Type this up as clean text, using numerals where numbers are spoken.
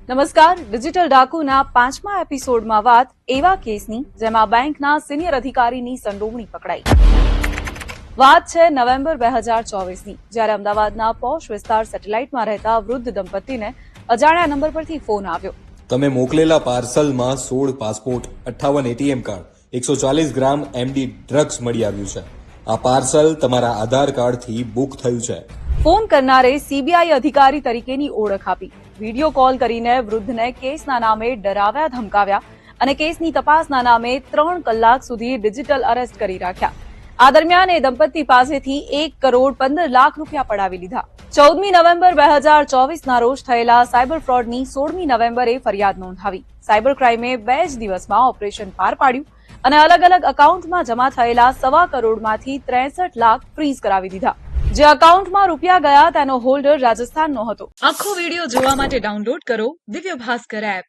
નમસ્કાર. ડિજિટલ ડાકુના 5મા એપિસોડમાં વાત એવા કેસની જેમાં બેંકના સિનિયર અધિકારીની સંડોવણી પકડાઈ. વાત છે નવેમ્બર 2024ની, જ્યારે અમદાવાદના પોશ વિસ્તાર સેટેલાઇટમાં રહેતા વૃદ્ધ દંપતીને અજાણ્યા નંબર પરથી ફોન આવ્યો. તમે મોકલેલા પાર્સલમાં 16 પાસપોર્ટ, 58 એટીએમ કાર્ડ, 140 ગ્રામ એમડી ડ્રગ્સ મળી આવ્યું છે. આ પાર્સલ તમારા આધાર કાર્ડથી બુક થયું છે. ફોન કરનારે સીબીઆઈ અધિકારી તરીકેની ઓળખ આપી. વિડીયો કોલ કરીને વૃદ્ધને કેસના નામે ડરાવ્યા, ધમકાવ્યા અને કેસની તપાસના નામે 3 કલાક સુધી ડિજિટલ અરેસ્ટ કરી રાખ્યા. આ દરમિયાન એ દંપતી પાસેથી 1 કરોડ 15 લાખ રૂપિયા પડાવી લીધા. 14મી નવેમ્બર 2024ના રોજ થયેલા સાયબર ફ્રોડની 16મી નવેમ્બરે ફરિયાદ નોંધાવી. સાયબર ક્રાઇમે 2 જ દિવસમાં ઓપરેશન પાર પાડ્યું અને અલગ અલગ એકાઉન્ટમાં જમા થયેલા 1.25 કરોડમાંથી 63 લાખ ફ્રીઝ કરાવી દીધા. જે એકાઉન્ટમાં રૂપિયા ગયા તેનો હોલ્ડર રાજસ્થાનનો હતો. આખો વિડીયો જોવા માટે ડાઉનલોડ કરો દિવ્ય ભાસ્કર એપ.